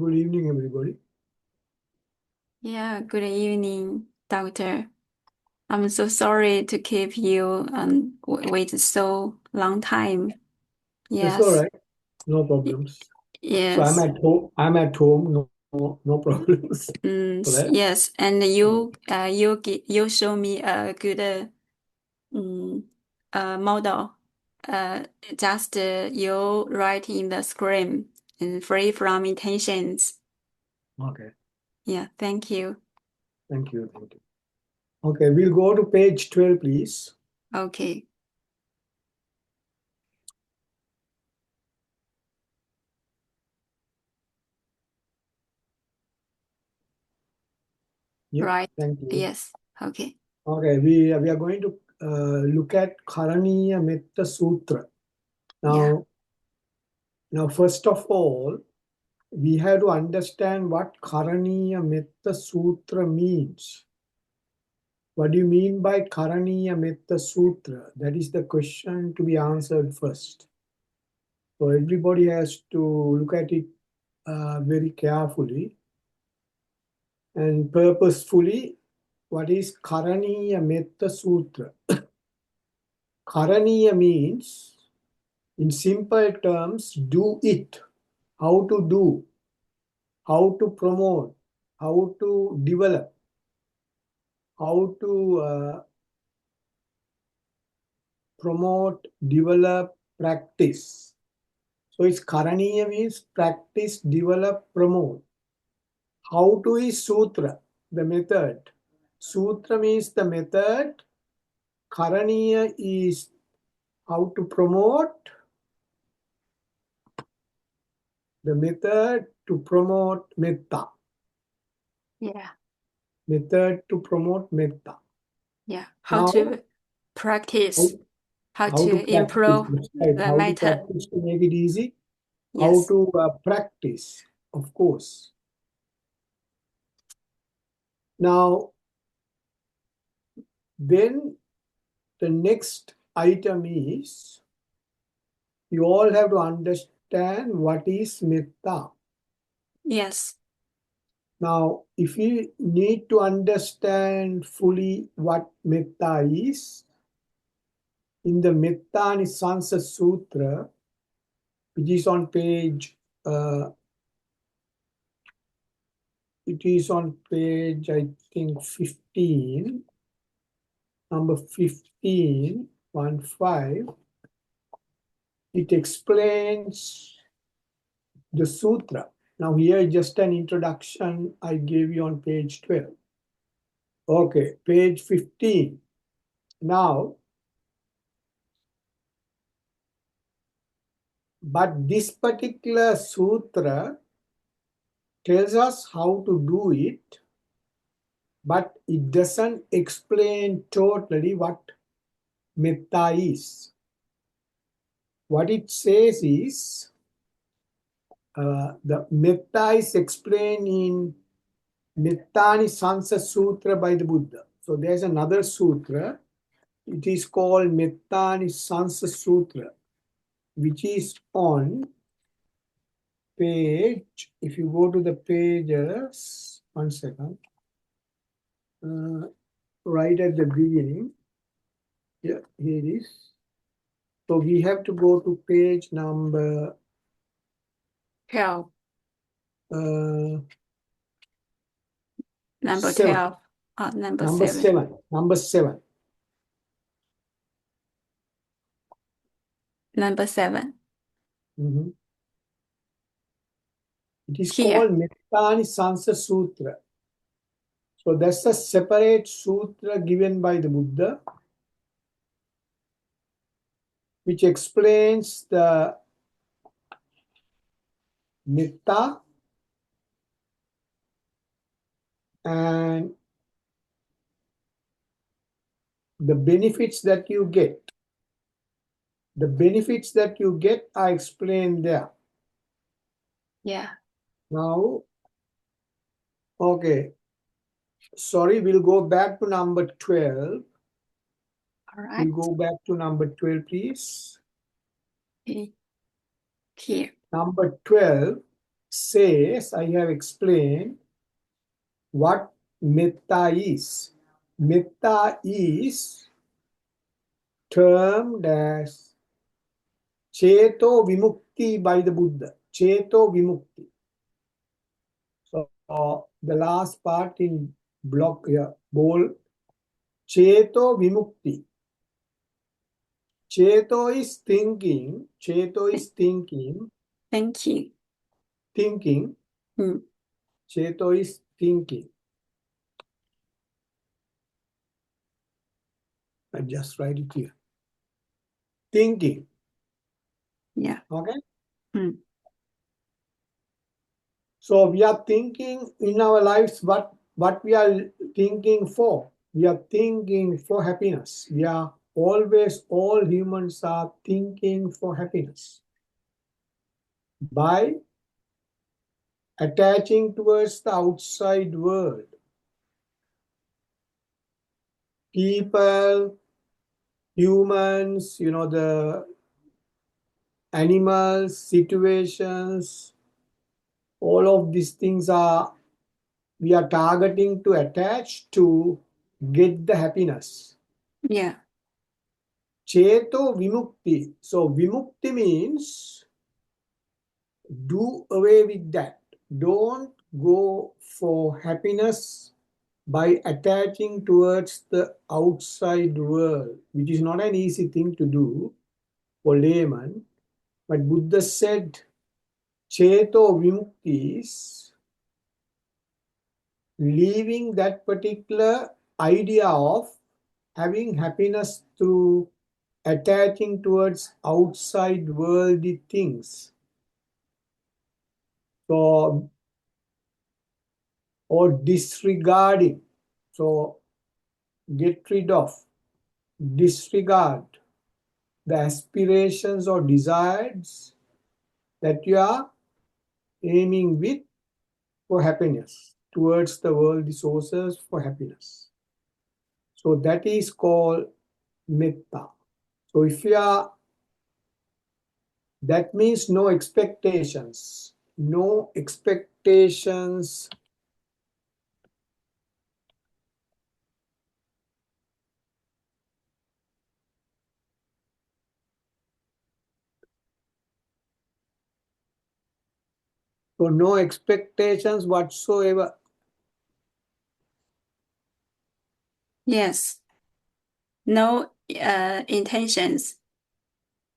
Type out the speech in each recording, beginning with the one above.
Good evening, everybody. Yeah, good evening, doctor. I'm so sorry to keep you wait so long time. That's all Yes, right. No problems. So I'm yes, at home. I'm at home. No problems for that. yes. And you show me a good model. Just you write in the screen and free from intentions. Okay. Yeah, thank you. Thank you. Thank you. Okay, we'll go to page 12, please. Okay, Yep. right. Thank you. Yes. Okay. Okay, we are going to look at Karaniya Meththa Sutra. Yeah. Now, first of all, we have to understand what Karaniya Meththa Sutra means. What do you mean by Karaniya Meththa Sutra? That is the question to be answered first. So everybody has to look at it very carefully and purposefully. What is Karaniya Meththa Sutra? Karaniya means, in simple terms, do it. How to do, how to promote, how to develop, how to promote, develop, practice. So it's Karaniya means practice, develop, promote. How to is Sutra, the method. Sutra means the method. Karaniya is how to promote, the method to promote Meththa. Yeah. Method to promote Meththa. Yeah. How Now, to practice, how how to to practice, improve right? the How to method. practice to make it easy. How Yes. to practice, of course. Now, then the next item is you all have to understand what is Meththa. Yes. Now, if you need to understand fully what Meththa is, in the Meththa Nisansa Sutra, which is on page, I think, 15, number 15, 1-5, it explains the sutra. Now, here just an introduction I gave you on page 12. Okay, page 15. Now, but this particular sutra tells us how to do it, but it doesn't explain totally what Meththa is. What it says is, the Meththa is explained in Metthani Sansa Sutra by the Buddha. So there's another sutra. It is called Metthani Sansa Sutra, which is on page, if you go to the pages, 1 second, right at the beginning, yeah, here it is. So we have to go to page number 12. uh, Number 7. 12. Number Number 7. 7. Number 7. Number 7. Mhm. It is Here. called Metthani Sansa Sutra. So that's a separate sutra given by the Buddha, which explains the Meththa and the benefits that you get. The benefits that you get are explained there. Yeah. Now, okay, sorry, we'll go back to number 12. All right. We'll go back to number 12, please. Okay. Here. Number 12. says, I have explained what Meththa is. Meththa is termed as Cheto Vimukti by the Buddha. Cheto Vimukti. So the last part in block here, bold, Cheto Vimukti. Cheto is thinking. Cheto is thinking. Thank you. Thinking. Mm. Cheto is thinking. I just write it here. Thinking. Yeah. Okay. Mm. So we are thinking in our lives what we are thinking for. We are thinking for happiness. We are always, all humans are thinking for happiness. By attaching towards the outside world. People, humans, the animals, situations, all of these things we are targeting to attach to get the happiness. Yeah. Cheto Vimukti. So Vimukti means do away with that. Don't go for happiness by attaching towards the outside world, which is not an easy thing to do for layman. But Buddha said, Cheto Vimukti is leaving that particular idea of having happiness through attaching towards outside worldly things. So, or disregarding. So, get rid of, disregard the aspirations or desires that you are aiming with for happiness, towards the worldly sources for happiness. So that is called Meththa. So if you are, that means no expectations. No expectations. So no expectations whatsoever. Yes. No intentions,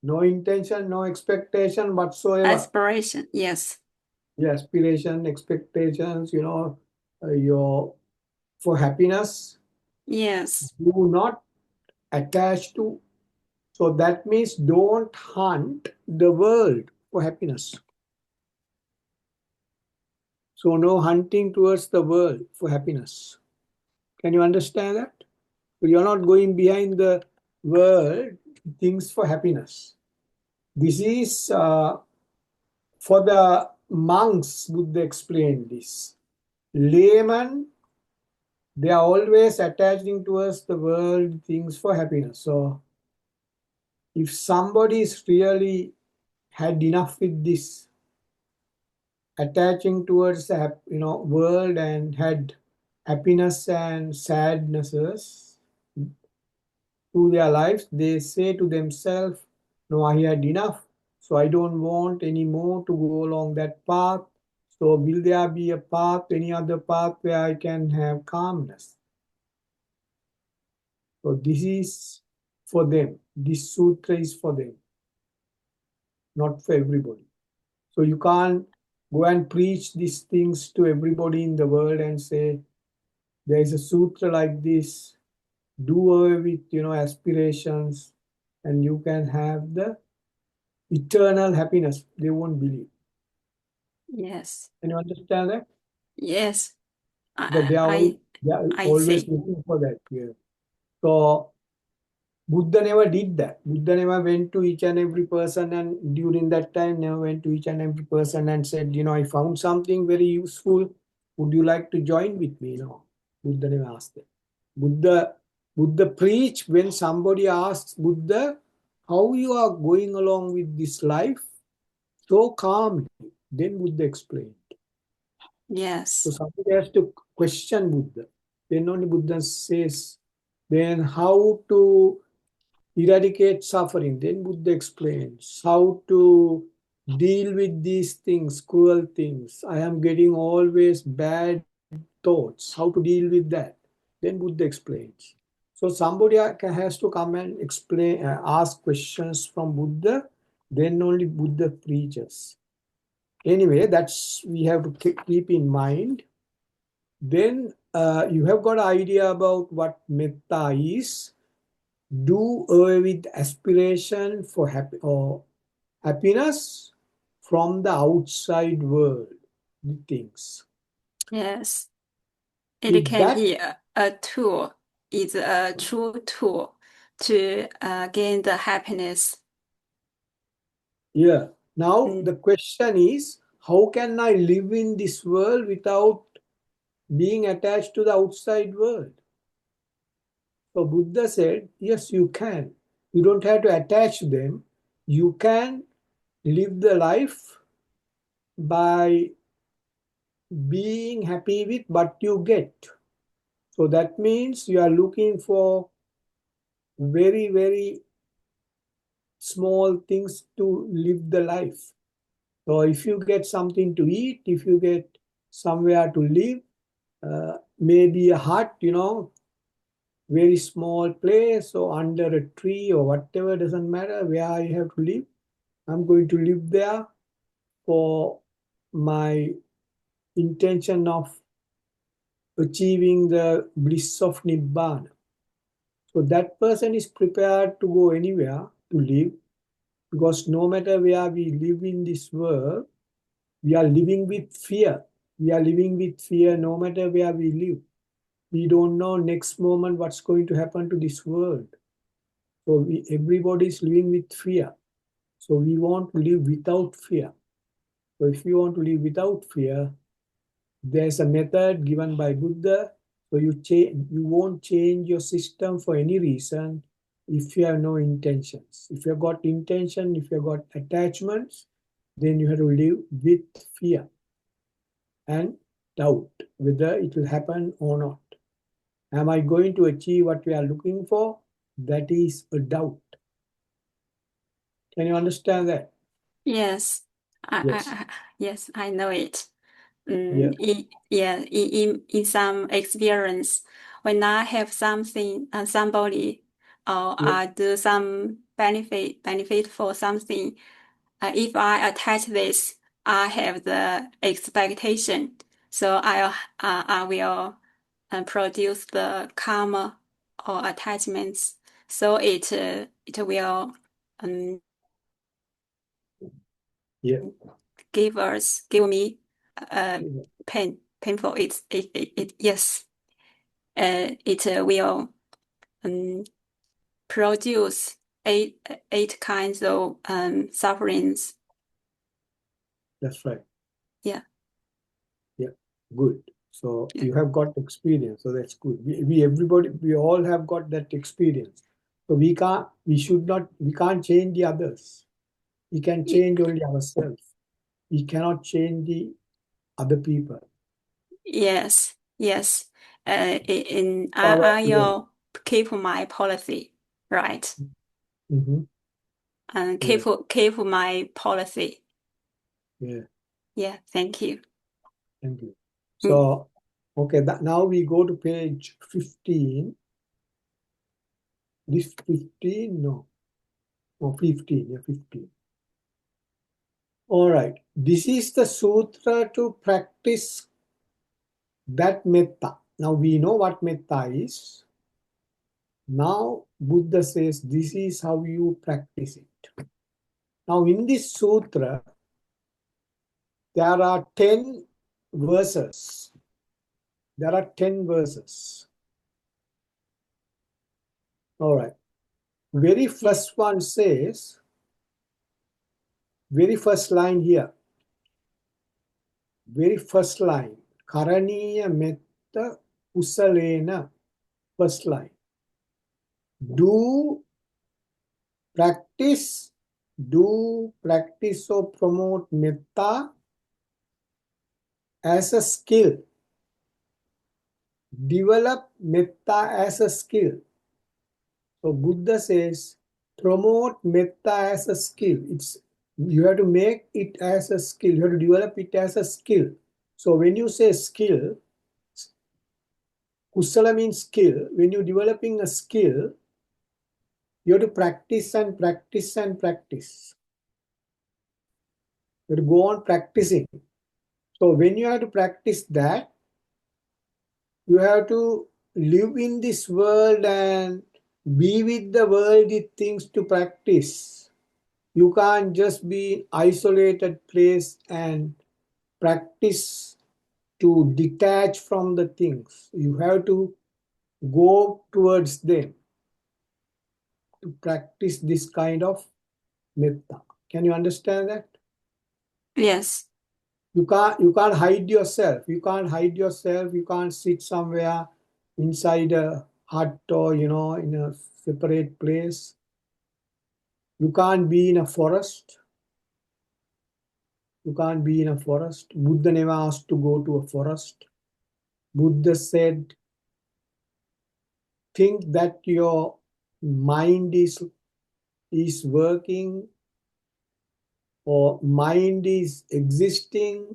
No intention, no expectation whatsoever. aspiration. Yes. The aspiration, expectations, your for happiness. Yes. Do not attach to. So that means don't hunt the world for happiness. So no hunting towards the world for happiness. Can you understand that? So you're not going behind the world things for happiness. This is for the monks, Buddha explained this. Laymen, they are always attaching towards the world things for happiness. So if somebody is really had enough with this attaching towards the world and had happiness and sadnesses to their lives, they say to themselves, no, I had enough, so I don't want any more to go along that path. So will there be a path, any other path where I can have calmness? So this is for them. This sutra is for them, not for everybody. So you can't go and preach these things to everybody in the world and say, there is a sutra like this, do away with aspirations, and you can have the eternal happiness. They won't believe. Yes. Can you understand that? Yes. Because they are I always see. looking for that. Yeah. So Buddha never did that. Buddha never went to each and every person, and during that time never went to each and every person and said, I found something very useful. Would you like to join with me? No. Buddha never asked that. Buddha preach when somebody asks Buddha, how you are going along with this life so calmly. Then Buddha explained. Yes. So somebody has to question Buddha. Then only Buddha says, then how to eradicate suffering. Then Buddha explains how to deal with these things, cruel things. I am getting always bad thoughts. How to deal with that. Then Buddha explains. So somebody has to come and explain, ask questions from Buddha. Then only Buddha preaches. Anyway, that's we have to keep in mind. Then you have got an idea about what Meththa is. Do away with aspiration for happiness from the outside world, the things. Yes. It With can that, be a tool, is a true tool to gain the happiness. yeah. Now Mm. the question is, how can I live in this world without being attached to the outside world? So Buddha said, yes, you can. You don't have to attach them. You can live the life by being happy with what you get. So that means you are looking for very, very small things to live the life. So if you get something to eat, if you get somewhere to live, maybe a hut, very small place or under a tree or whatever, doesn't matter where you have to live. I'm going to live there for my intention of achieving the bliss of Nibbana. So that person is prepared to go anywhere to live, because no matter where we live in this world, we are living with fear. We are living with fear no matter where we live. We don't know next moment what's going to happen to this world. So everybody is living with fear. So we want to live without fear. So if you want to live without fear, there's a method given by Buddha. So you won't change your system for any reason if you have no intentions. If you've got intention, if you've got attachments, then you have to live with fear and doubt whether it will happen or not. Am I going to achieve what we are looking for? That is a doubt. Can you understand that? Yes, Yes. yes, I know it. Yeah. In some experience, when I have something, somebody, or Yeah. I do some benefit for something, if I attach this, I have the expectation. So I will produce the karma or attachments. So it will um, Yeah. give me Yeah. painful. It yes. It will um, produce eight kinds of sufferings. That's right. Yeah. Yeah. Good. So Yeah. you have got experience. So that's good. We all have got that experience. So we can't change the others. We can change only ourselves. We cannot change the other people. Yes. Yes. Our, I yeah. will keep my policy, right? Mm-hmm. And Yeah. keep my policy. Yeah. Yeah. Thank you. Thank you. Mm. So, okay, now we go to page 15. This 15? No. No, 15. Yeah, 15. All right. This is the sutra to practice that metta. Now we know what metta is. Now Buddha says this is how you practice it. Now in this sutra, there are 10 verses. There are 10 verses. All right. Very Yeah. first one says, very first line here, very first line, Karaniya metta kusalena, first line. Do practice, do practice or promote metta as a skill. Develop Meththa as a skill. So Buddha says, promote Meththa as a skill. You have to make it as a skill. You have to develop it as a skill. So when you say skill, kusala means skill. When you're developing a skill, you have to practice and practice and practice. You have to go on practicing. So when you have to practice that, you have to live in this world and be with the worldly things to practice. You can't just be isolated place and practice to detach from the things. You have to go towards them to practice this kind of metta. Can you understand that? Yes. You can't hide yourself. You can't hide yourself. You can't sit somewhere inside a hut or in a separate place. You can't be in a forest. You can't be in a forest. Buddha never asked to go to a forest. Buddha said, think that your mind is working or mind is existing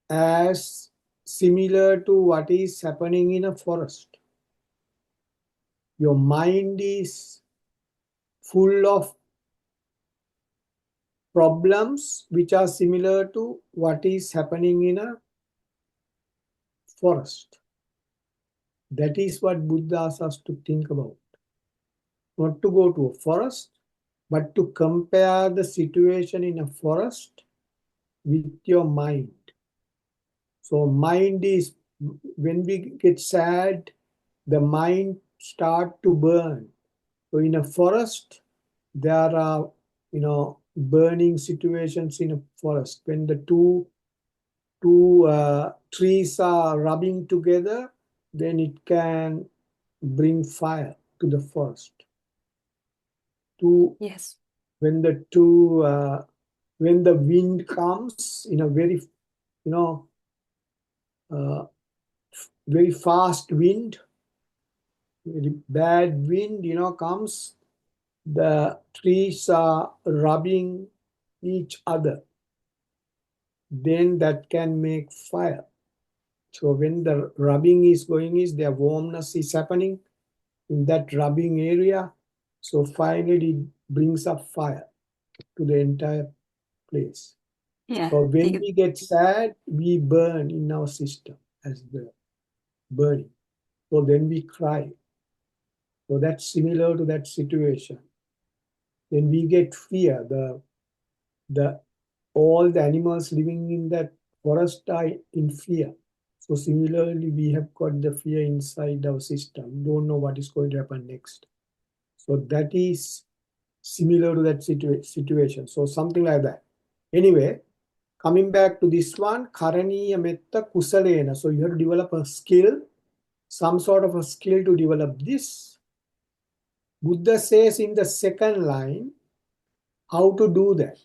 as similar to what is happening in a forest. Your mind is full of problems which are similar to what is happening in a forest. That is what Buddha asks us to think about. Not to go to a forest, but to compare the situation in a forest with your mind. So mind is, when we get sad, the mind start to burn. So in a forest, there are, burning situations in a forest. When the two trees are rubbing together, then it can bring fire to the forest. Yes. When the wind comes in a very, uh, very fast wind, very bad wind, comes, the trees are rubbing each other. Then that can make fire. So when the rubbing is going, their warmness is happening in that rubbing area. So finally it brings up fire to the entire place. Yeah. So when we get sad, we burn in our system as the burning. So then we cry. So that's similar to that situation. Then we get fear. The all the animals living in that forest are in fear. So similarly, we have got the fear inside our system. Don't know what is going to happen next. So that is similar to that situation. So something like that. Anyway, coming back to this one, karaniya metta kusalena. So you have to develop a skill, some sort of a skill to develop this. Buddha says in the second line, how to do that.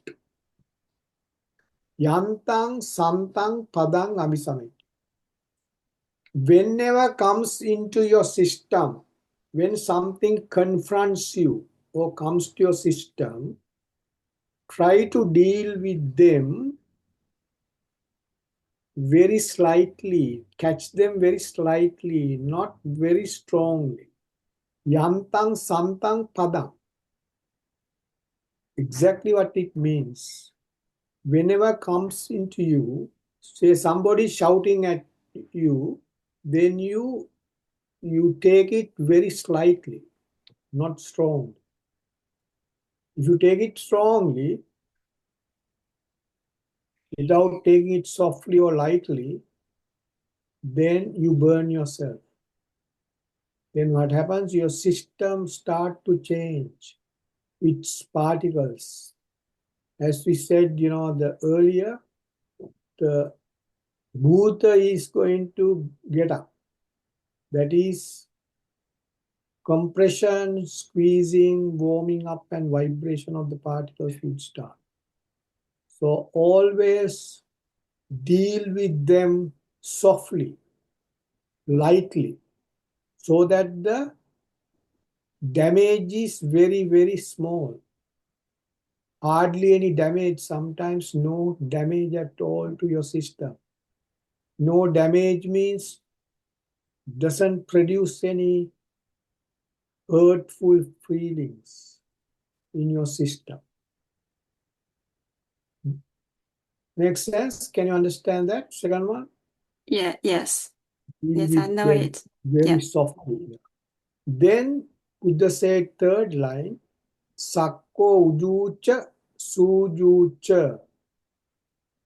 Yantang santang padang amisamit. Whenever comes into your system, when something confronts you or comes to your system, try to deal with them very slightly, catch them very slightly, not very strongly. Yantang santang padang. Exactly what it means. Whenever comes into you, say somebody shouting at you, then you take it very slightly, not strong. If you take it strongly, without taking it softly or lightly, then you burn yourself. Then what happens? Your system start to change its particles. As we said, the earlier, the bhuta is going to get up. That is compression, squeezing, warming up, and vibration of the particles will start. So always deal with them softly, lightly, so that the damage is very, very small. Hardly any damage, sometimes no damage at all to your system. No damage means doesn't produce any hurtful feelings in your system. Makes sense? Can you understand that? Second one? Yeah, yes. Deal Yes, I with know them it. very Yeah. softly. Then Buddha said, third line, Sakko ujucha sujucha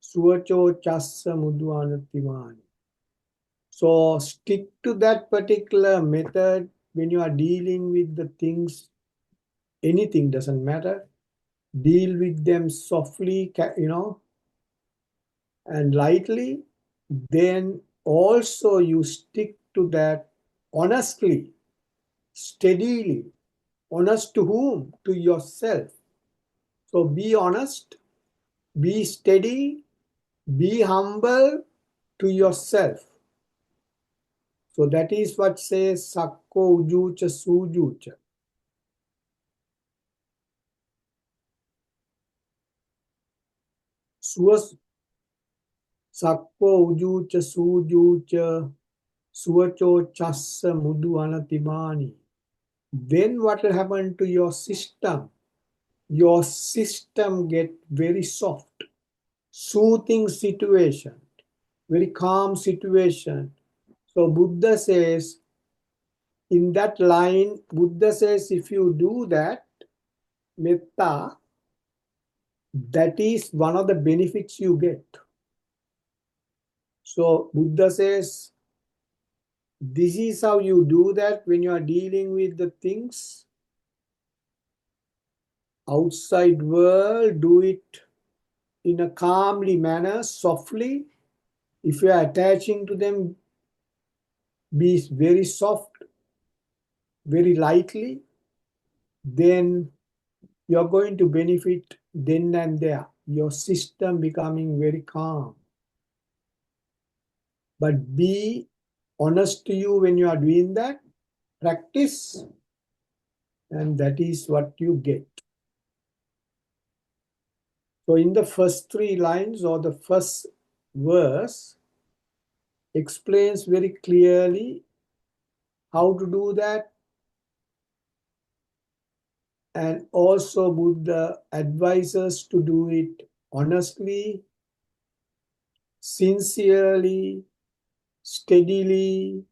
suvacho chassa mudvanatimani. So stick to that particular method when you are dealing with the things. Anything doesn't matter. Deal with them softly, and lightly. Then also you stick to that honestly, steadily. Honest to whom? To yourself. So be honest, be steady, be humble to yourself. So that is what says Sakko ujucha sujucha. Sakko ujucha sujucha suvacho chassa mudu anatimani. Then what will happen to your system? Your system get very soft, soothing situation, very calm situation. So Buddha says, in that line, Buddha says, if you do that, Meththa, that is one of the benefits you get. So Buddha says, this is how you do that when you are dealing with the things outside world. Do it in a calmly manner, softly. If you are attaching to them, be very soft, very lightly. Then you're going to benefit then and there. Your system becoming very calm. But be honest to you when you are doing that. Practice, and that is what you get. So in the first three lines or the first verse explains very clearly how to do that, and also Buddha advises to do it honestly, sincerely, steadily,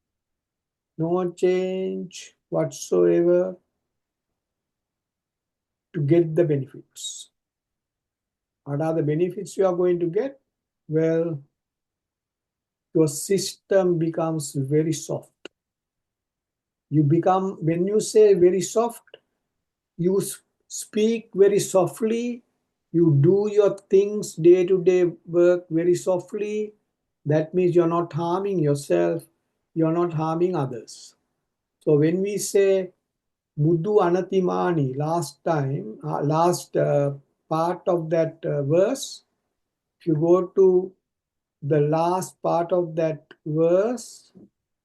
no change whatsoever, to get the benefits. What are the benefits you are going to get? Well, your system becomes very soft. You become, when you say very soft, you speak very softly, you do your things, day-to-day work very softly. That means you're not harming yourself, you're not harming others. So when we say Buddhu Anatimani, last part of that verse, if you go to the last part of that verse,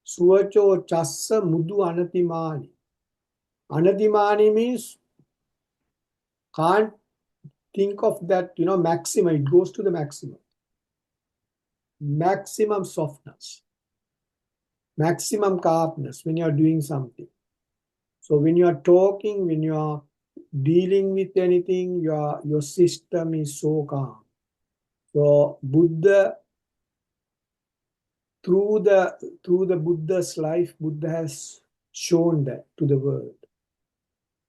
Suvacho Chassa Mudu Anatimani. Anatimani means can't think of that, maximum. It goes to the maximum. Maximum softness, maximum calmness when you're doing something. So when you're talking, when you're dealing with anything, your system is so calm. So Buddha, through the Buddha's life, Buddha has shown that to the world.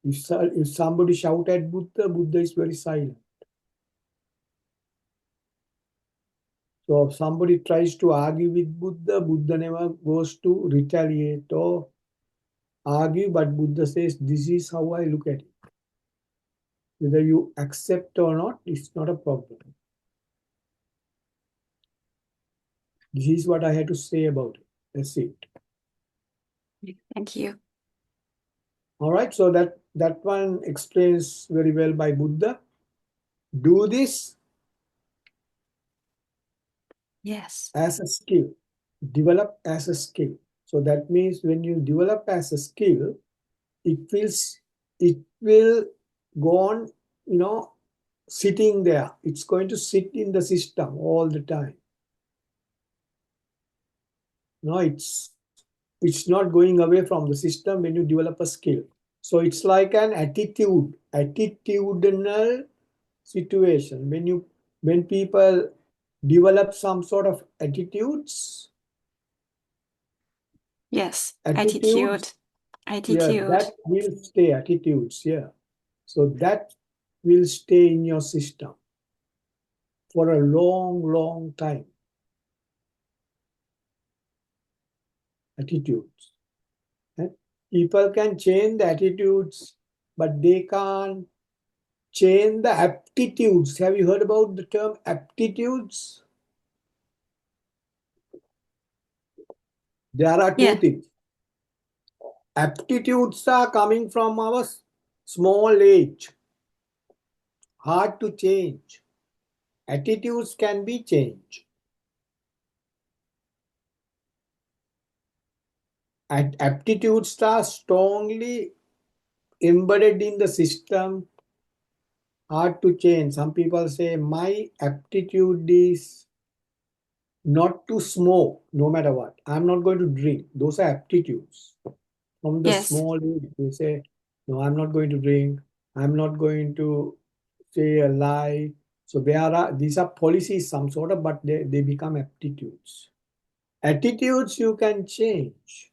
If somebody shout at Buddha, Buddha is very silent. So if somebody tries to argue with Buddha, Buddha never goes to retaliate or argue, but Buddha says, this is how I look at it. Whether you accept or not, it's not a problem. This is what I had to say about it. That's it. Thank you. All right, so that one explains very well by Buddha. Do this, Yes. as a skill. Develop as a skill. So that means when you develop as a skill, it will go on, sitting there. It's going to sit in the system all the time. No, it's not going away from the system when you develop a skill. So it's like an attitudinal situation. When people develop some sort of Yes. attitudes, Attitude. yeah, Attitude. that will stay, attitudes, yeah. So that will stay in your system for a long, long time. Attitudes. Eh? People can change the attitudes, but they can't change the aptitudes. Have you heard about the term aptitudes? There are two Yeah. things. Aptitudes are coming from our small age, hard to change. Attitudes can be changed. And aptitudes are strongly embedded in the system, hard to change. Some people say, my aptitude is not to smoke, no matter what. I'm not going to drink. Those are aptitudes. From the Yes. small age, they say, no, I'm not going to drink. I'm not going to say a lie. So these are policies, some sort of, but they become aptitudes. Attitudes you can change.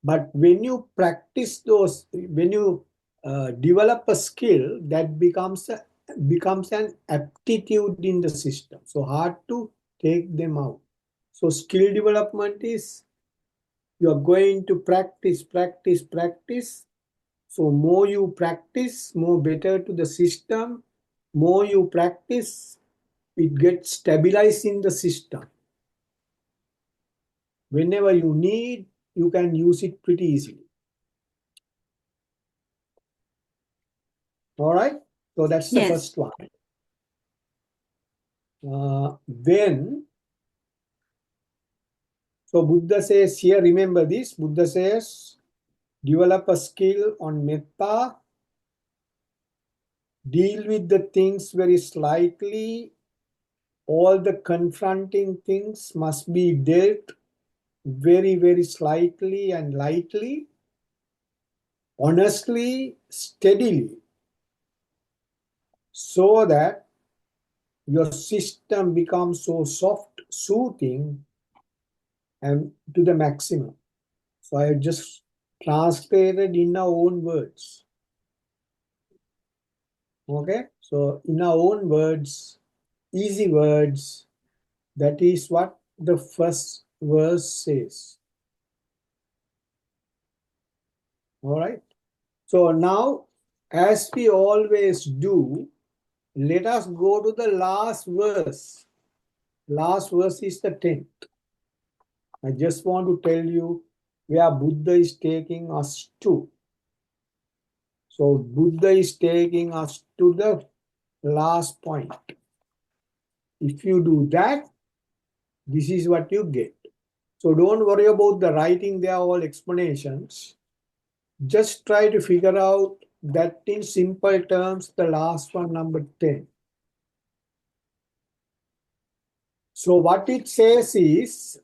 But when you practice those, when you develop a skill, that becomes an aptitude in the system. So hard to take them out. So skill development is you're going to practice, practice, practice. So more you practice, more better to the system. More you practice, it gets stabilized in the system. Whenever you need, you can use it pretty easily. All right. So that's the Yes. first one. Then, so Buddha says here, remember this, Buddha says, develop a skill on Meththa, deal with the things very slightly, all the confronting things must be dealt very, very slightly and lightly, honestly, steadily, so that your system becomes so soft, soothing, and to the maximum. So I just translated in our own words. Okay, so in our own words, easy words, that is what the first verse says. All right. So now, as we always do, let us go to the last verse. Last verse is the 10th. I just want to tell you where Buddha is taking us to. So Buddha is taking us to the last point. If you do that, this is what you get. So don't worry about the writing, they are all explanations. Just try to figure out that in simple terms, the last one, number 10. So what it says is,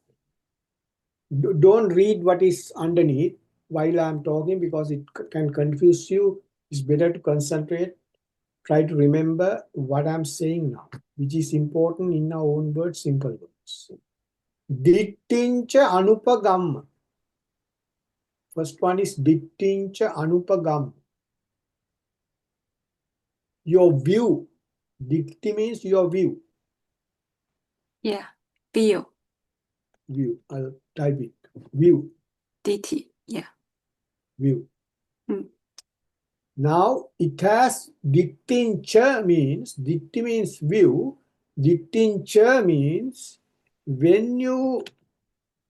don't read what is underneath while I'm talking because it can confuse you. It's better to concentrate. Try to remember what I'm saying now, which is important in our own words, simple words. Dittincha anupagam. First one is dittincha anupagam. Your view. Ditti means your view. Yeah. View. View. I'll type it. View. DT. Yeah. View. Mm. Now it has dittincha means, ditti means view. Dittincha means when you,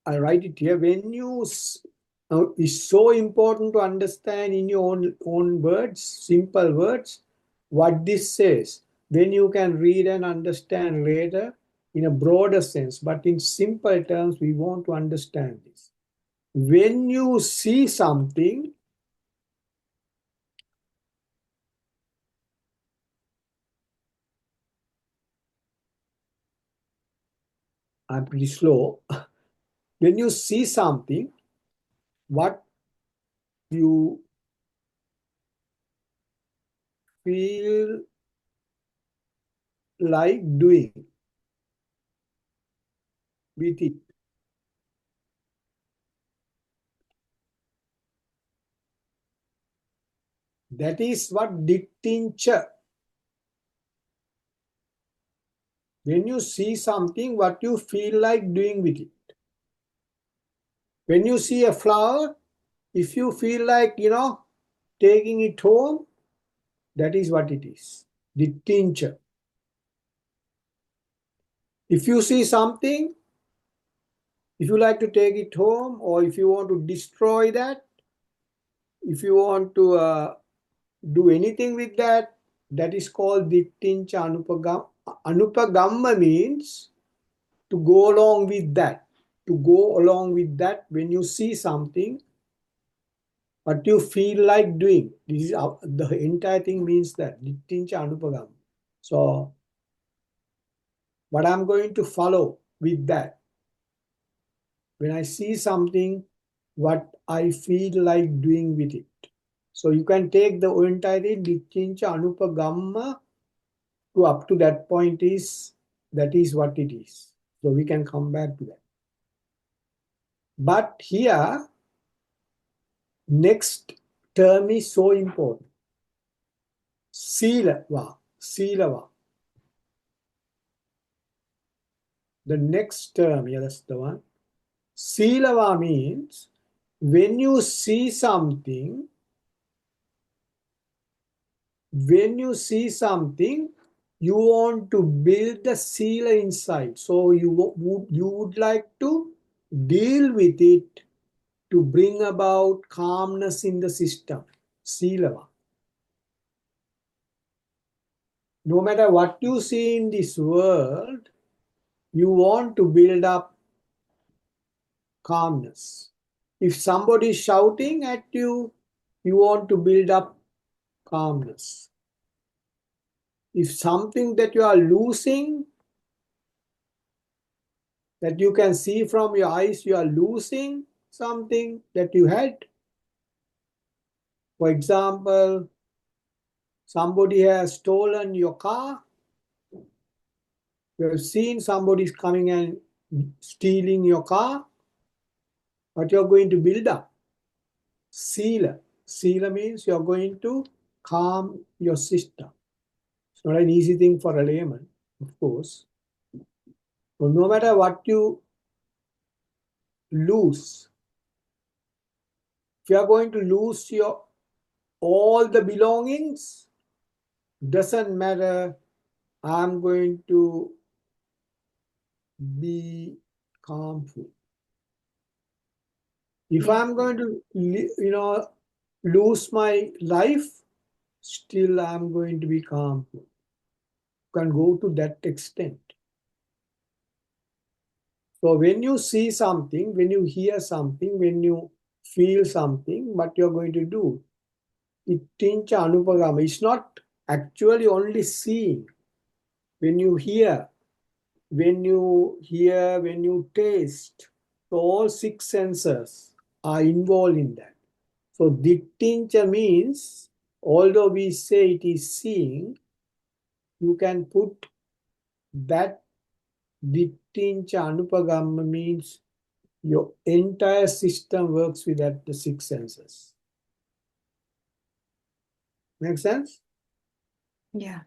I write it here, when you, it's so important to understand in your own words, simple words, what this says. then you can read and understand later in a broader sense. But in simple terms, we want to understand this. When you see something, I'm pretty slow. When you see something, what you feel like doing with it. That is what dittincha. When you see something, what you feel like doing with it. When you see a flower, if you feel like, taking it home, that is what it is. Dittincha. If you see something, if you like to take it home, or if you want to destroy that, if you want to do anything with that, that is called dittincha anupagam. Anupagamma means to go along with that. To go along with that, when you see something, what you feel like doing. This is the entire thing means that dittincha anupagam. So what I'm going to follow with that, when I see something, what I feel like doing with it. So you can take the entire thing, dittincha anupagamma, to up to that point that is what it is. So we can come back to that. But here, next term is so important. Silava. Silava. The next term, yeah, that's the one. Silava means when you see something, you want to build the sila inside. So you would like to deal with it to bring about calmness in the system. Silava. No matter what you see in this world, you want to build up calmness. If somebody is shouting at you, you want to build up calmness. If something that you are losing, that you can see from your eyes, you are losing something that you had. For example, somebody has stolen your car. You have seen somebody is coming and stealing your car. What you're going to build up? Sila. Sila means you're going to calm your system. It's not an easy thing for a layman, of course. But no matter what you lose, if you are going to lose your all the belongings, doesn't matter. I'm going to be calmful. If I'm going to, lose my life, still I'm going to be calmful. You can go to that extent. So when you see something, when you hear something, when you feel something, what you're going to do, ittincha anupagama. It's not actually only seeing. When you hear, when you taste, so all six senses are involved in that. So dittincha means, although we say it is seeing, you can put that dittincha anupagamma means your entire system works with that, the six senses. Make sense? Yeah.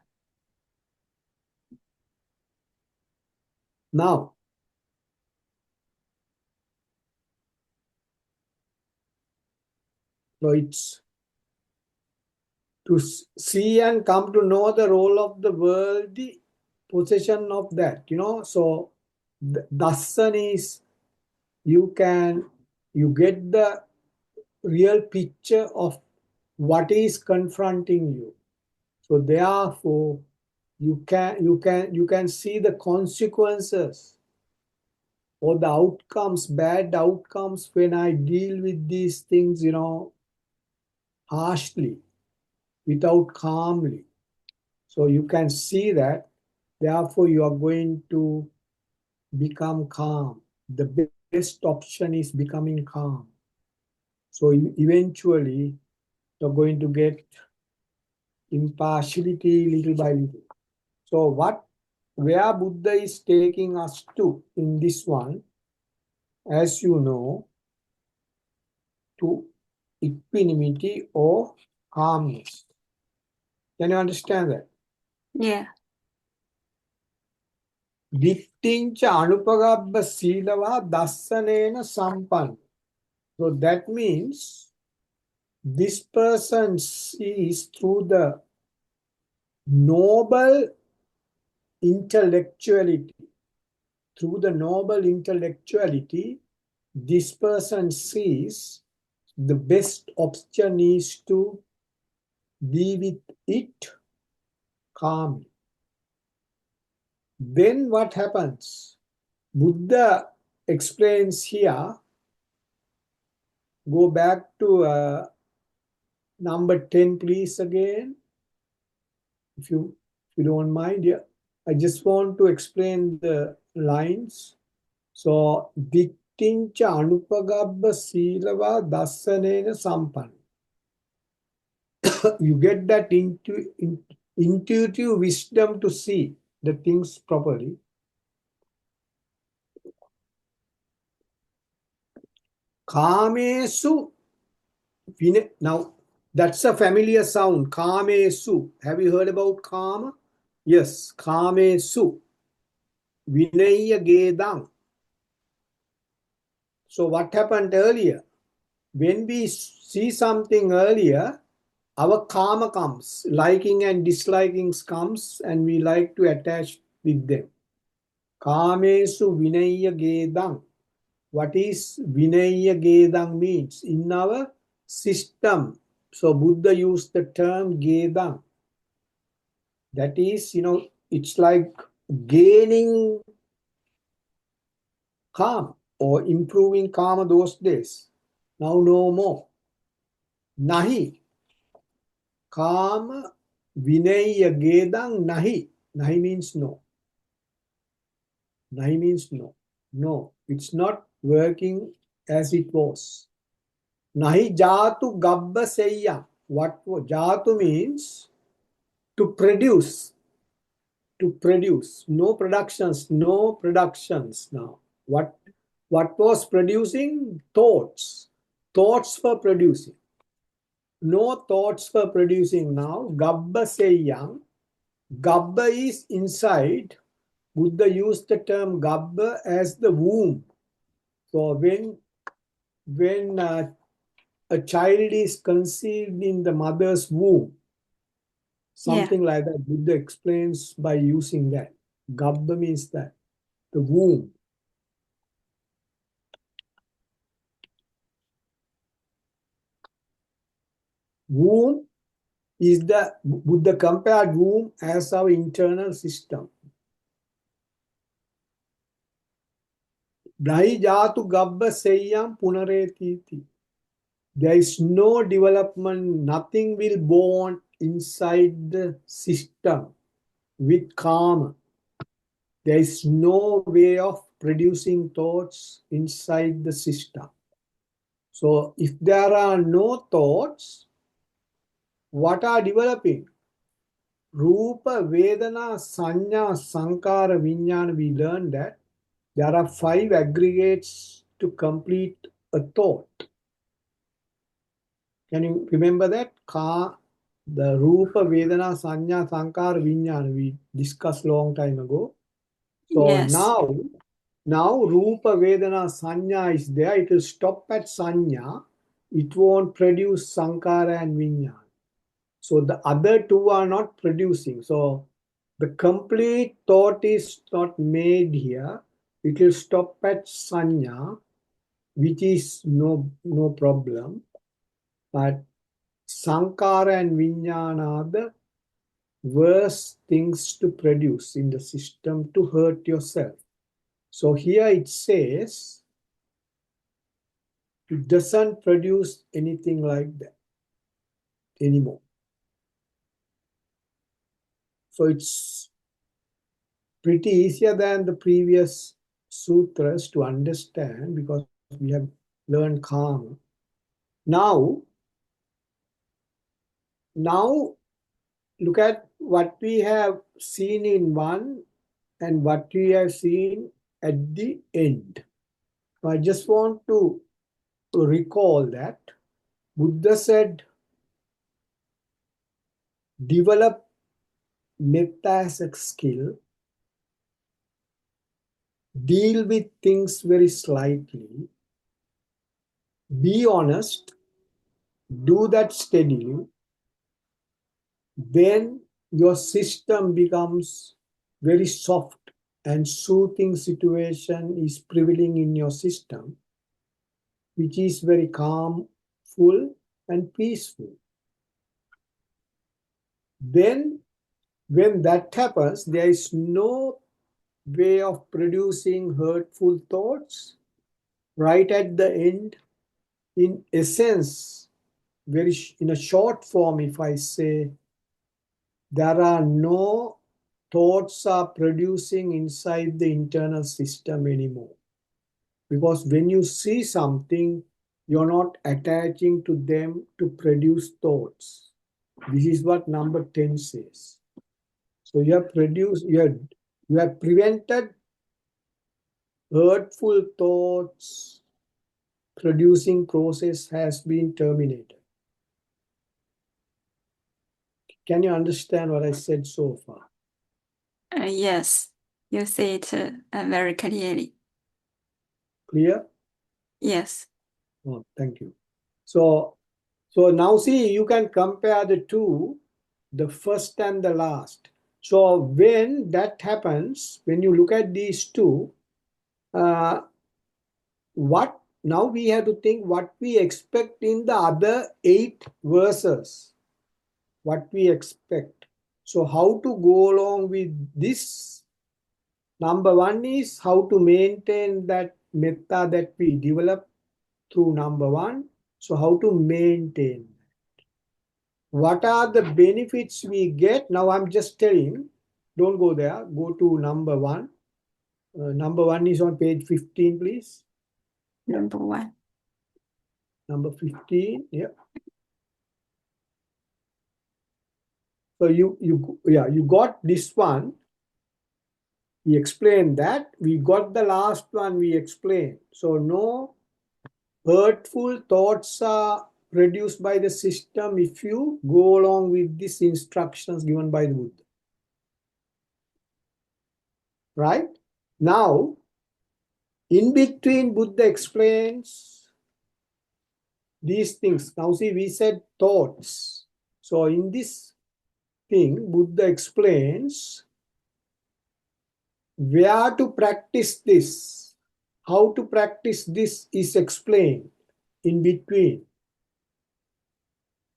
Now, so it's to see and come to know the role of the world, the possession of that, So dasan is you get the real picture of what is confronting you. So therefore, You can see the consequences or the outcomes, bad outcomes when I deal with these things, harshly, without calmly. So you can see that. Therefore, you are going to become calm. The best option is becoming calm. So eventually, you're going to get impartiality little by little. So where Buddha is taking us to in this one, as you know, to equanimity or calmness. Can you understand that? Yeah. Dittincha anupagabba silava dassanena sampan. So that means this person sees through the noble intellectuality. Through the noble intellectuality, this person sees the best option is to be with it calmly. Then what happens? Buddha explains here, go back to number 10, please, again, if you don't mind. Yeah, I just want to explain the lines. So, dittincha anupagabba silava dassanena sampan. You get that intuitive wisdom to see the things properly. Kamesu. Now, that's a familiar sound. Kamesu. Have you heard about kama? Yes, kamesu. Vinaya gedang. So what happened earlier? When we see something earlier, our karma comes. Liking and disliking comes, and we like to attach with them. Kamesu vinaya gedang. What is vinaya gedang means? In our system. So Buddha used the term gedang. That is, it's like gaining calm or improving karma those days. Now no more. Nahi. Kama vinaya gedang nahi. Nahi means no. Nahi means no. No, it's not working as it was. Nahi jatu gabba seyyam. What jatu means? To produce. To produce. No productions. No productions now. What was producing? Thoughts. Thoughts for producing. No thoughts for producing now. Gabba seyyam. Gabba is inside. Buddha used the term Gabba as the womb. So when a child is conceived in the mother's womb, Yeah. something like that, Buddha explains by using that. Gabba means that, the womb. Womb is the, Buddha compared womb as our internal system. Nahi jatu gabba seyyam punaretiti. There is no development, nothing will born inside the system with karma. There is no way of producing thoughts inside the system. So if there are no thoughts, what are developing? Rupa, Vedana, Sanya, Sankara, Vijnana. We learned that there are 5 aggregates to complete a thought. Can you remember that? The Rupa, Vedana, Sanya, Sankara, Vijnana. We discussed long time ago. So Yes. now Rupa, Vedana, Sanya is there. It will stop at Sanya. It won't produce Sankara and Vijnana. So the other two are not producing. So the complete thought is not made here. It will stop at Sanya, which is no problem. But Sankara and Vijnana are the worse things to produce in the system to hurt yourself. So here it says it doesn't produce anything like that anymore. So it's pretty easier than the previous sutras to understand because we have learned karma. Now look at what we have seen in one and what we have seen at the end. I just want to recall that Buddha said, develop Meththa as a skill, deal with things very slightly, be honest, do that steadily, then your system becomes very soft and soothing situation is prevailing in your system, which is very calm, full, and peaceful. Then, when that happens, there is no way of producing hurtful thoughts. Right at the end, in essence, very in a short form, if I say, there are no thoughts are producing inside the internal system anymore. Because when you see something, you're not attaching to them to produce thoughts. This is what number 10 says. So you have produced, you have prevented hurtful thoughts producing process has been terminated. Can you understand what I said so far? Yes, you say it very clearly. Clear? Yes. Oh, thank you. So now see, you can compare the two, the first and the last. So when that happens, when you look at these two, what now we have to think what we expect in the other 8 verses. What we expect. So how to go along with this? Number 1 is how to maintain that metta that we develop through number 1. So how to maintain. What are the benefits we get? Now I'm just telling, don't go there, go to number 1. Number 1 is on page 15, please. Number 1. Number 15, yeah. So you got this one. We explained that. We got the last one we explained. So no hurtful thoughts are produced by the system if you go along with these instructions given by the Buddha. Right? Now, in between, Buddha explains these things. Now see, we said thoughts. So in this thing, Buddha explains where to practice this. How to practice this is explained in between.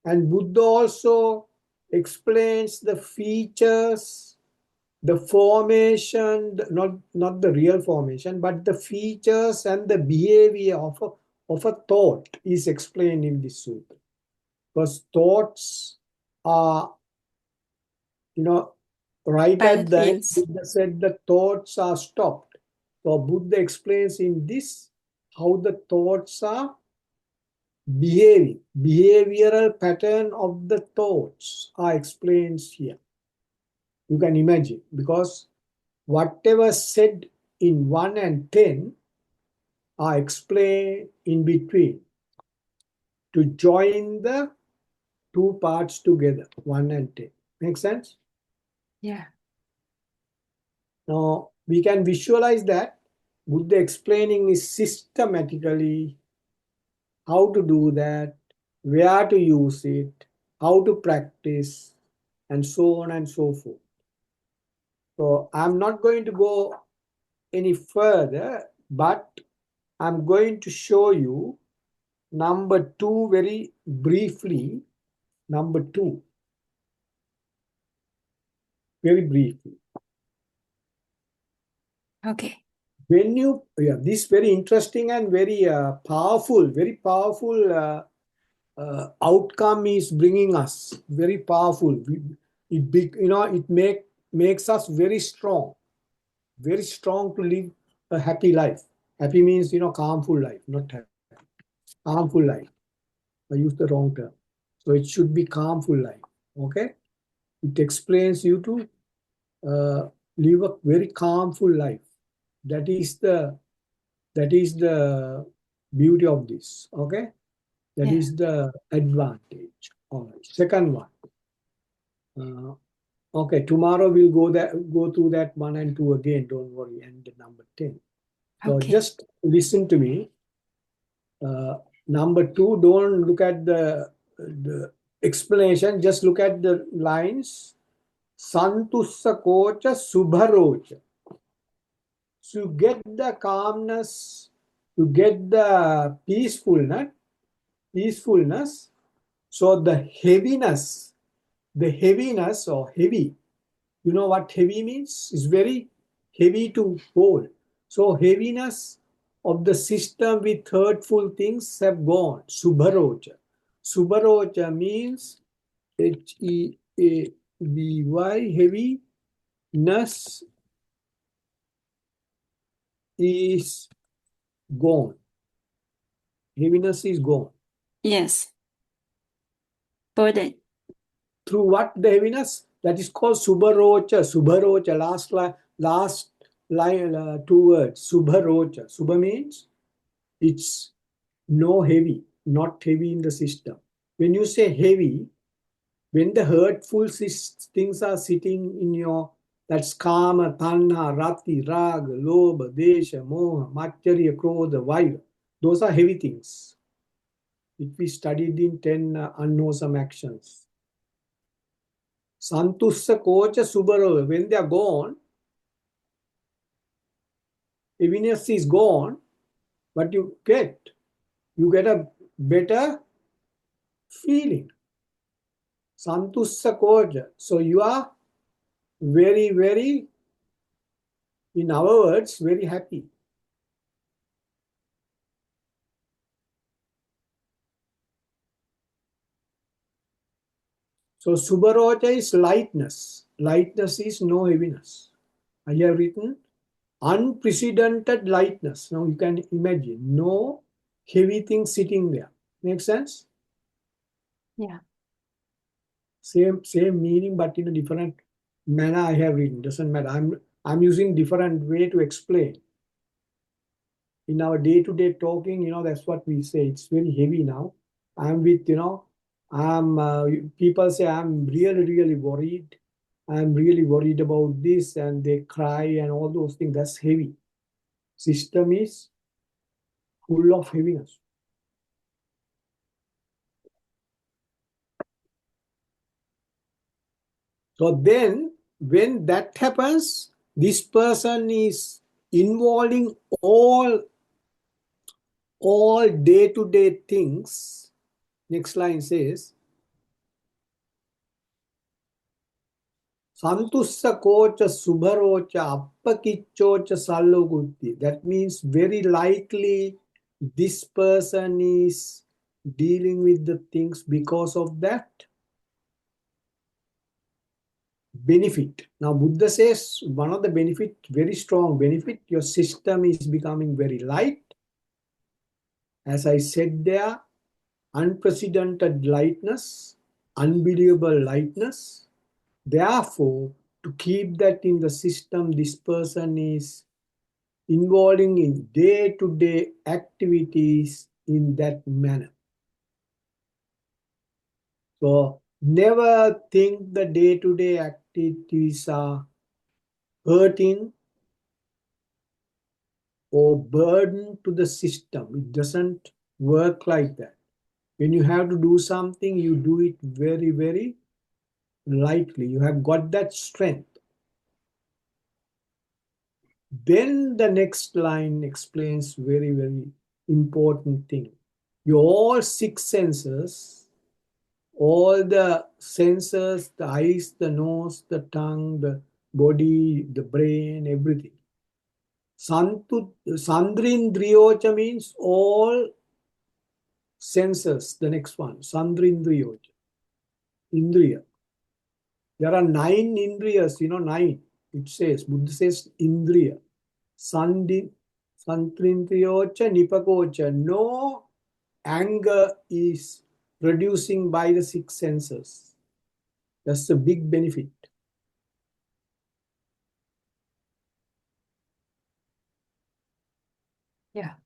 And Buddha also explains the features, the formation, not the real formation, but the features and the behavior of a thought is explained in this sutra. Because thoughts are, right Bad at the end, things. Buddha said the thoughts are stopped. So Buddha explains in this how the thoughts are behaving. Behavioral pattern of the thoughts are explained here. You can imagine, because whatever said in 1 and 10 are explained in between to join the 2 parts together, 1 and 10. Make sense? Yeah. Now, we can visualize that Buddha explaining is systematically how to do that, where to use it, how to practice, and so on and so forth. So I'm not going to go any further, but I'm going to show you number 2 very briefly. Number 2. very briefly. Okay. When you, this very interesting and very powerful outcome is bringing us very powerful. It makes us very strong to live a happy life. Happy means calmful life, not happy. Calmful life. I used the wrong term. So it should be calmful life. Okay. It explains you to live a very calmful life. That is the beauty of this. Okay. That Yeah. is the advantage. All right. Second one. Okay, tomorrow we'll go through that 1 and 2 again. Don't worry. And the number 10. So Okay. just listen to me. Number 2, don't look at the explanation. Just look at the lines. Santussa kocha subharocha. So you get the calmness, you get the peacefulness. So the heaviness or heavy, you know what heavy means? It's very heavy to hold. So heaviness of the system with hurtful things have gone. Subharocha. Subharocha means Heaviness is gone. Heaviness is gone. Yes. Burden. Through what the heaviness? That is called Subharocha. Subharocha. Last line, 2 words. Subharocha. Subha means it's no heavy, not heavy in the system. When you say heavy, when the hurtful things are sitting in your, that's kama, tanha, rati, raga, lobha, desha, moha, macharya, krodha, vaira. Those are heavy things. It we studied in 10 unwholesome actions. Santussa kocha subharo. When they are gone, heaviness is gone, but you get a better feeling. Santussa kocha. So you are very, very, in our words, very happy. So Subharocha is lightness. Lightness is no heaviness. I have written unprecedented lightness. Now you can imagine no heavy thing sitting there. Make sense? Yeah. Same meaning, but in a different manner I have written. Doesn't matter. I'm using different way to explain. In our day-to-day talking, that's what we say. It's very heavy now. I'm with, I'm people say I'm really, really worried. I'm really worried about this, and they cry and all those things. That's heavy. System is full of heaviness. So then, when that happens, this person is involving all day-to-day things. Next line says, Santussa kocha subharocha appakichocha sallogutti. That means very likely this person is dealing with the things because of that benefit. Now Buddha says one of the benefit, very strong benefit, your system is becoming very light. As I said there, unprecedented lightness, unbelievable lightness. Therefore, to keep that in the system, this person is involving in day-to-day activities in that manner. So never think the day-to-day activities are hurting or burden to the system. It doesn't work like that. When you have to do something, you do it very, very lightly. You have got that strength. Then the next line explains very, very important thing. Your all 6 senses, all the senses, the eyes, the nose, the tongue, the body, the brain, everything. Sandrindriyocha means all senses. The next one, Sandrindriyocha, Indriya. There are 9 indriyas, 9. It says, Buddha says Indriya. Sandrindriyocha, Nipakocha. No anger is producing by the 6 senses. That's a big benefit. Yeah.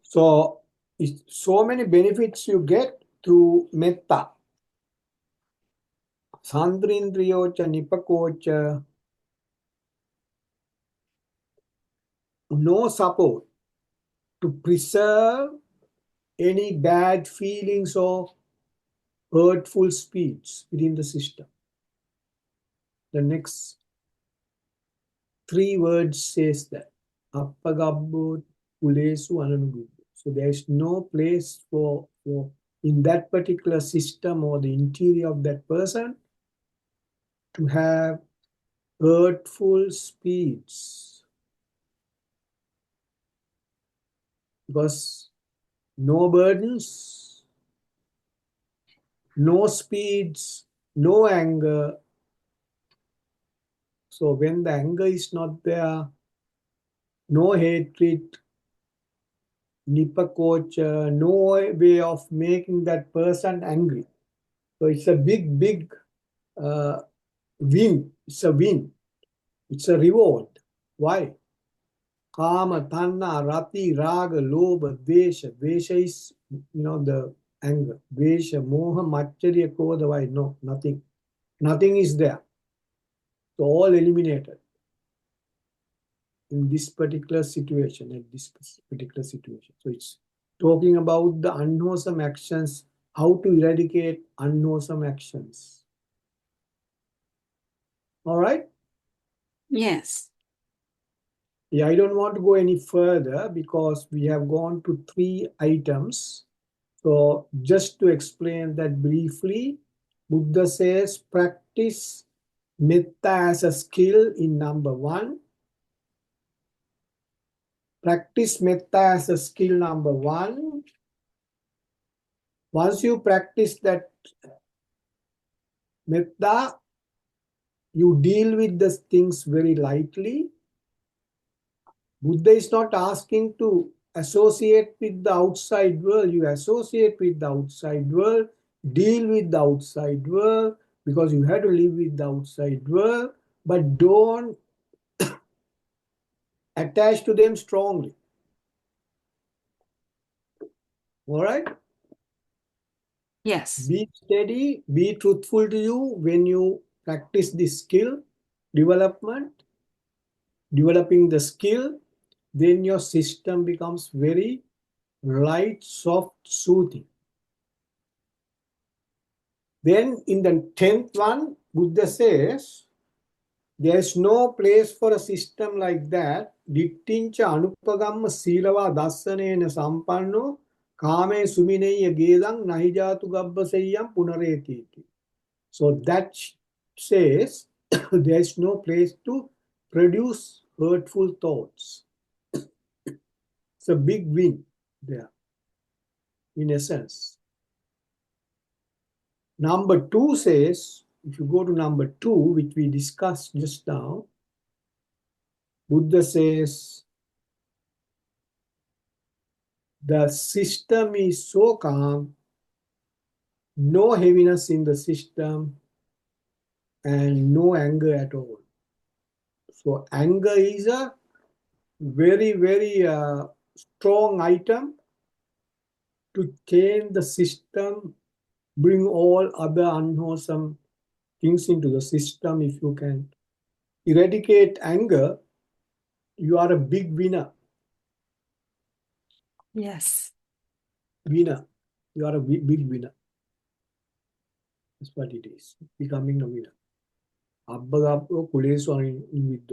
So, so many benefits you get through metta. Sandrindriyocha, Nipakocha. No support to preserve any bad feelings or hurtful speech within the system. The next 3 words says that. Appagabbo, Kulesu, Ananubuddu. So there is no place for in that particular system or the interior of that person to have hurtful speech. Because no burdens, no speeds, no anger. So when the anger is not there, no hatred, nipakocha, no way of making that person angry. So it's a big win. It's a win. It's a reward. Why? Kama, tanna, rati, raga, loba, dvesha. Dvesha is, the anger. Dvesha, moha, machariya, krodha. Why? No, nothing. Nothing is there. So all eliminated in this particular situation, at this particular situation. So it's talking about the unwholesome actions, how to eradicate unwholesome actions. All right? Yes. Yeah, I don't want to go any further because we have gone to 3 items. So just to explain that briefly, Buddha says practice metta as a skill in number 1. Practice metta as a skill number 1. Once you practice that metta, you deal with the things very lightly. Buddha is not asking to associate with the outside world. You associate with the outside world, deal with the outside world, because you have to live with the outside world, but don't attach to them strongly. All right? Yes. Be steady, be truthful to you when you practice this skill developing the skill, then your system becomes very light, soft, soothing. Then in the 10th one, Buddha says, there is no place for a system like that. Dittincha anupagamma silava dassanena sampanno kame sumineya gedang nahijatu gabbaseyam punaretiti. So that says there is no place to produce hurtful thoughts. It's a big win there, in essence. Number 2 says, if you go to number 2, which we discussed just now, Buddha says, the system is so calm, no heaviness in the system, and no anger at all. So anger is a very strong item to change the system, bring all other unwholesome things into the system. If you can eradicate anger, you are a big winner. Yes. Winner. You are a big winner. That's what it is. Becoming a winner.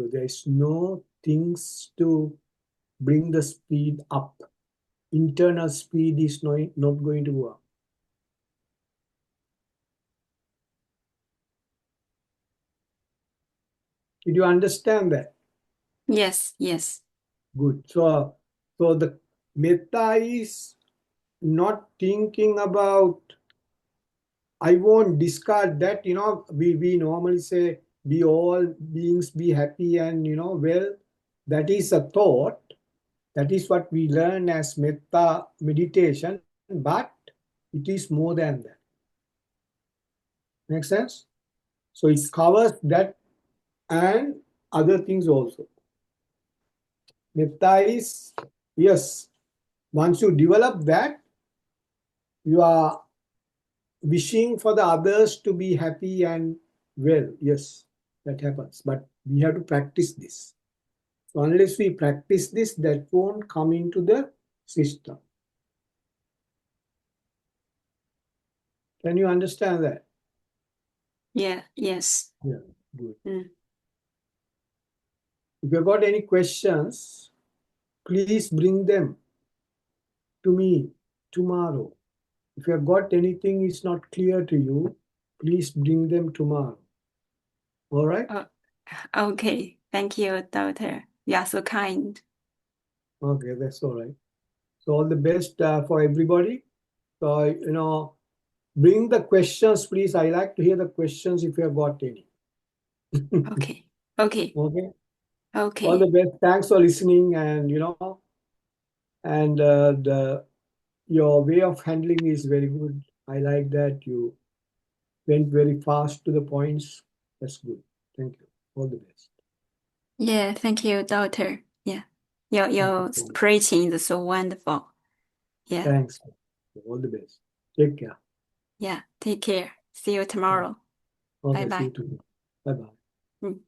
There is no things to bring the speed up. Internal speed is not going to work. Did you understand that? Yes, yes. Good. So the metta is not thinking about, I won't discard that. We normally say, be all beings be happy and, well, that is a thought. That is what we learn as metta meditation, but it is more than that. Make sense? So it covers that and other things also. Metta is, yes, once you develop that, you are wishing for the others to be happy and well. Yes, that happens. But we have to practice this. So unless we practice this, that won't come into the system. Can you understand that? Yeah, yes. Yeah, good. Mm. If you've got any questions, please bring them to me tomorrow. If you have got anything is not clear to you, please bring them tomorrow. All right? Oh, okay. Thank you, doctor. You are so kind. Okay, that's all right. So all the best for everybody. So, bring the questions, please. I like to hear the questions if you have got any. Okay. Okay. Okay. All the Okay. best. Thanks for listening, and and your way of handling is very good. I like that you went very fast to the points. That's good. Thank you. All the best. Yeah, thank you, doctor. Yeah. Your Okay. preaching is so wonderful. Yeah. Thanks. All the best. Take care. Yeah. Take care. See you tomorrow. Bye Okay. See you bye. tomorrow. Bye bye. Mm.